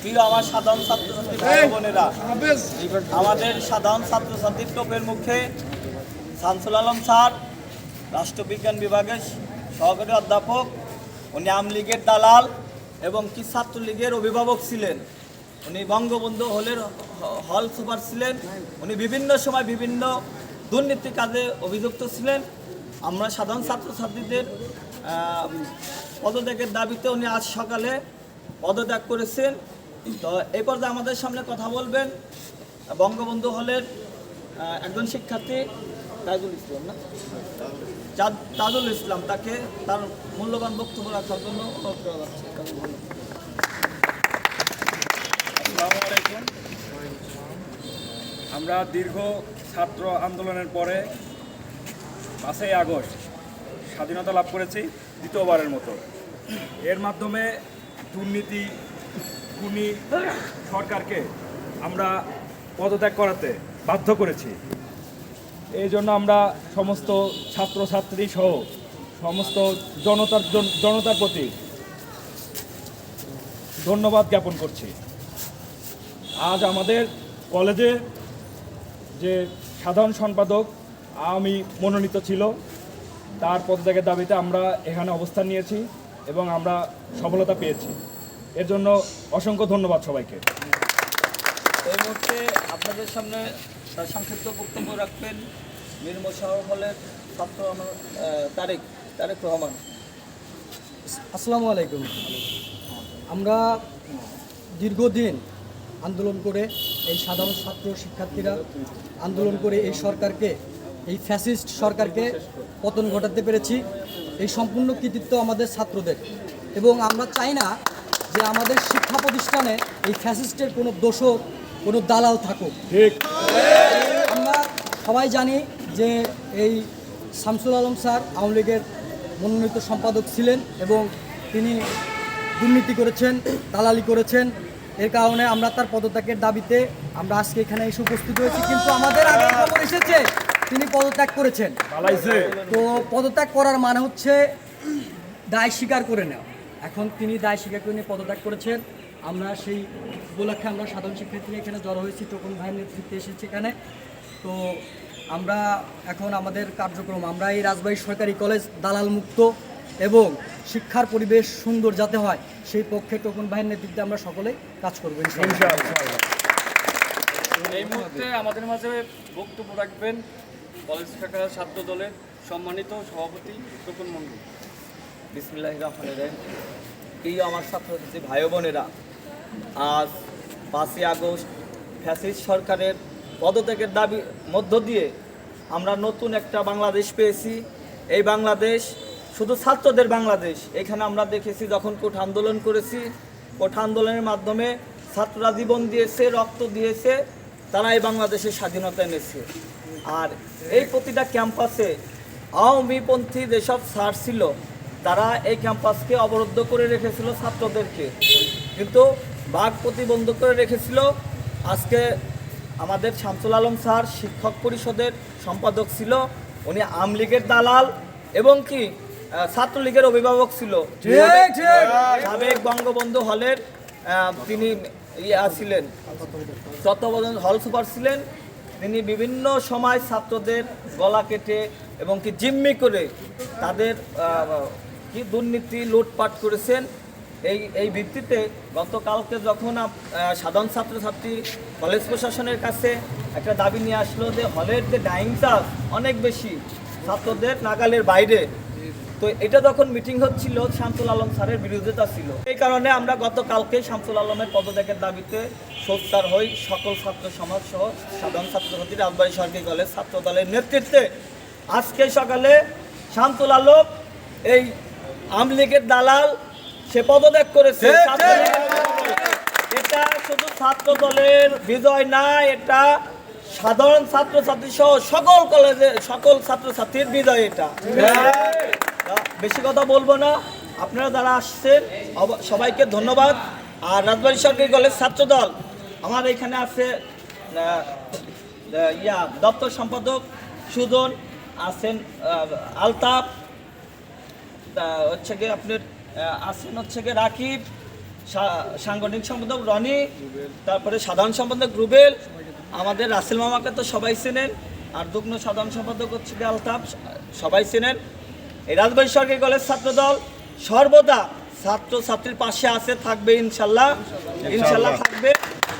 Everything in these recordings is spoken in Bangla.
প্রিয় আমার সাধারণ ছাত্রছাত্রী ভাই বোনেরা, আমাদের সাধারণ ছাত্রছাত্রীর টোপের মুখে শামসুল আলম স্যার রাষ্ট্রবিজ্ঞান বিভাগের সহকারী অধ্যাপক, উনি আওয়ামী লীগের দালাল এবং কি ছাত্রলীগের অভিভাবক ছিলেন। উনি বঙ্গবন্ধু হল সুপার ছিলেন। উনি বিভিন্ন সময় বিভিন্ন দুর্নীতি কাজে অভিযুক্ত ছিলেন। আমরা সাধারণ ছাত্রছাত্রীদের পদত্যাগের দাবিতে উনি আজ সকালে পদত্যাগ করেছেন। তো এই পর্যায়ে আমাদের সামনে কথা বলবেন বঙ্গবন্ধু হলের একজন শিক্ষার্থী তাজুল ইসলাম তাজুল ইসলাম, তাকে তার মূল্যবান বক্তব্য রাখার জন্য অনুরোধ করা যাচ্ছে। আসসালামু আলাইকুম। আমরা দীর্ঘ ছাত্র আন্দোলনের পরে 5ই আগস্ট স্বাধীনতা লাভ করেছি দ্বিতীয়বারের মতো। এর মাধ্যমে দুর্নীতি খুনি সরকারকে আমরা পদত্যাগ করাতে বাধ্য করেছি। এই জন্য আমরা সমস্ত ছাত্রছাত্রী সহ সমস্ত জনতার প্রতি ধন্যবাদ জ্ঞাপন করছি। আজ আমাদের কলেজে যে সাধারণ সম্পাদক আমি মনোনীত ছিল, তার পদত্যাগের দাবিতে আমরা এখানে অবস্থান নিয়েছি এবং আমরা সফলতা পেয়েছি। এর জন্য অসংখ্য ধন্যবাদ সবাইকে। এই মুহূর্তে আপনাদের সামনে সংক্ষিপ্ত বক্তব্য রাখবেন মীর মোশাররফ হলের ছাত্র তারেক রহমান। আসসালামু আলাইকুম। আমরা দীর্ঘদিন আন্দোলন করে এই সাধারণ ছাত্র শিক্ষার্থীরা আন্দোলন করে এই সরকারকে, এই ফ্যাসিস্ট সরকারকে পতন ঘটাতে পেরেছি। এই সম্পূর্ণ কৃতিত্ব আমাদের ছাত্রদের, এবং আমরা চাই না যে আমাদের শিক্ষা প্রতিষ্ঠানে এই ফ্যাসিস্টের কোনো দোষর, কোনো দালাল থাকুক। ঠিক। আমরা সবাই জানি যে এই শামসুল আলম স্যার আওয়ামী লীগের মনোনীত সম্পাদক ছিলেন এবং তিনি দুর্নীতি করেছেন, দালালি করেছেন। এর কারণে আমরা তার পদত্যাগের দাবিতে আমরা আজকে এখানে এসে উপস্থিত হয়েছি। কিন্তু আমাদের আগে খবর এসেছে তিনি পদত্যাগ করেছেন। তো পদত্যাগ করার মানে হচ্ছে দায় স্বীকার করে নেওয়া। এখন তিনি দায় স্বীকার করে নিয়ে পদত্যাগ করেছেন। আমরা সেই উপলক্ষে আমরা সাধারণ শিক্ষার্থীরা এখানে জড়ো হয়েছি, টোকন ভাইয়ের নেতৃত্বে এসেছি এখানে। তো আমরা এখন আমাদের কার্যক্রম, আমরা এই রাজবাড়ী সরকারি কলেজ দালাল মুক্ত এবং শিক্ষার পরিবেশ সুন্দর যাতে হয় সেই পক্ষে টোকন ভাইয়ের নেতৃত্বে আমরা সকলেই কাজ করবো ইনশাআল্লাহ। এই মুহূর্তে আমাদের মাঝে বক্তব্য রাখবেন কলেজ শাখা ছাত্র দলের সম্মানিত সভাপতি টোকন মন্ডল। বিসমিল্লাহির রহমানির রহিম। প্রিয় আমার ছাত্রছাত্রী ভাই বোনেরা, আজ 5ই আগস্ট ফ্যাসিস্ট সরকারের পদত্যাগের দাবি মধ্য দিয়ে আমরা নতুন একটা বাংলাদেশ পেয়েছি। এই বাংলাদেশ শুধু ছাত্রদের বাংলাদেশ। এখানে আমরা দেখেছি যখন কোঠা আন্দোলন করেছি, কোঠা আন্দোলনের মাধ্যমে ছাত্ররা জীবন দিয়েছে, রক্ত দিয়েছে, তারা এই বাংলাদেশের স্বাধীনতা এনেছে। আর এই প্রতিটা ক্যাম্পাসে আওয়ামীপন্থী যেসব স্যার ছিল তারা এই ক্যাম্পাসকে অবরুদ্ধ করে রেখেছিল ছাত্রদেরকে, কিন্তু বাঘ প্রতিবন্ধ করে রেখেছিল। আজকে আমাদের শামসুল আলম স্যার শিক্ষক পরিষদের সম্পাদক ছিল, উনি আওয়ামী লীগের দালাল এবং কি ছাত্রলীগের অভিভাবক ছিল। সাবেক বঙ্গবন্ধু হলের তিনি ছিলেন, তত্ত্বাবধান হল সুপার ছিলেন। তিনি বিভিন্ন সময় ছাত্রদের গলা কেটে এবং কি জিম্মি করে তাদের কি দুর্নীতি লুটপাট করেছেন। এই ভিত্তিতে গতকালকে যখন সাধারণ ছাত্রছাত্রী কলেজ প্রশাসনের কাছে একটা দাবি নিয়ে আসলো যে হলের যে ডাইং চার্জ অনেক বেশি, ছাত্রদের নাগালের বাইরে, তো এটা যখন মিটিং হচ্ছিল শামসুল আলম স্যারের বিরোধিতা ছিল। এই কারণে আমরা গতকালকে শামসুল আলমের পদত্যাগের দাবিতে সোচ্চার হই সকল ছাত্র সমাজ সহ সাধারণ ছাত্রছাত্রী রাজবাড়ী সরকারি কলেজ ছাত্র দলের নেতৃত্বে আজকে সকালে শামসুল আলম এই আওয়ামী লীগের দালাল সে পদত্যাগ করেছে। এটা শুধু ছাত্র দলের বিজয় না, এটা সাধারণ ছাত্রছাত্রী সহ সকল কলেজে সকল ছাত্রছাত্রীর বিজয়। এটা বেশি কথা বলবো না, আপনারা যারা আসছেন সবাইকে ধন্যবাদ। আর রাজবাড়ী সরকারি কলেজ ছাত্র দল আমার এখানে আছে দপ্তর সম্পাদক সুজন আছেন, আলতাফ হচ্ছে গিয়ে আপনার আছেন হচ্ছে গিয়ে রাকিব, সাংগঠনিক সম্পাদক রনি, তারপরে সাধারণ সম্পাদক রুবেল, আমাদের রাসেল মামাকে তো সবাই চেনেন, আর যুগ্ম সাধারণ সম্পাদক হচ্ছে কি আলতাফ, সবাই চেনেন। এই রাজবাড়ী সরকারি কলেজ ছাত্রদল সর্বদা ছাত্র ছাত্রীর পাশে আছে, থাকবে ইনশাল্লাহ, ইনশাল্লাহ থাকবে।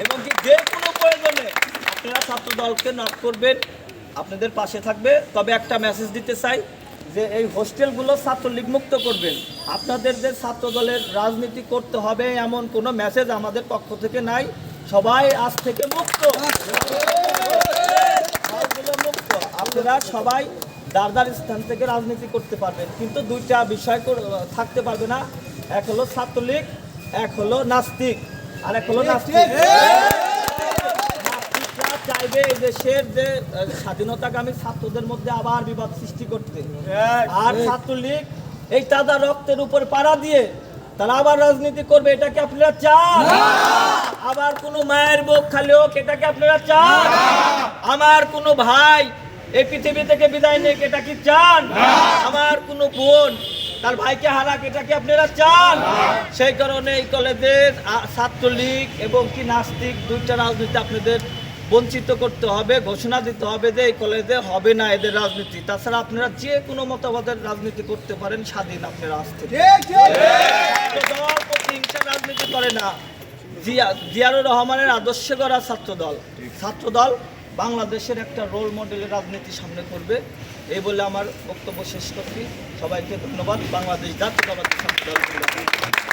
এবং কি যে কোনো প্রয়োজনে আপনারা ছাত্রদলকে নক করবেন, আপনাদের পাশে থাকবে। তবে একটা মেসেজ দিতে চাই যে এই হোস্টেলগুলো ছাত্রলীগ মুক্ত করবেন। আপনাদের যে ছাত্রদলের রাজনীতি করতে হবে এমন কোনো মেসেজ আমাদের পক্ষ থেকে নাই, সবাই আজ থেকে মুক্ত, হলগুলো মুক্ত। আপনারা সবাই দারদার স্থান থেকে রাজনীতি করতে পারবেন, কিন্তু দুইটা বিষয় থাকতে পারবে না, এক হলো ছাত্রলীগ, এক হলো নাস্তিক, আর এক হলো নাস্তিক। নাস্তিকরা চাইবে এই দেশের যে স্বাধীনতাকামী ছাত্রদের মধ্যে আবার বিবাদ সৃষ্টি করতে, আর ছাত্রলীগ এই তাজা রক্তের উপর পাড়া দিয়ে তারা আবার রাজনীতি করবে। এটাকে আপনারা চান? আবার কোনো মায়ের বুক খালি হোক, এটাকে আপনারা চান? আমার কোনো ভাই এই পৃথিবী থেকে বিদায় নেই, এটা কি চান? আমার কোনো বোন তার ভাইকে হারাক, এটা কি আপনারা চান? সেই কারণে এই কলেজের ছাত্রলীগ এবং কি নাস্তিক দুইটা রাজনীতি আপনাদের বঞ্চিত করতে হবে, ঘোষণা দিতে হবে যে এই কলেজে হবে না এদের রাজনীতি। তাছাড়া আপনারা যে কোনো মতবাদের রাজনীতি করতে পারেন, স্বাধীন আপনারা আসতে। ছাত্রদল প্রতিহিংসা রাজনীতি করে না, জিয়াউর রহমানের আদর্শে গড়া ছাত্রদল। ছাত্রদল বাংলাদেশের একটা রোল মডেলের রাজনীতি সামনে করবে, এই বলে আমার বক্তব্য শেষ করছি। সবাইকে ধন্যবাদ। বাংলাদেশ জাতীয়তাবাদী ছাত্রদল।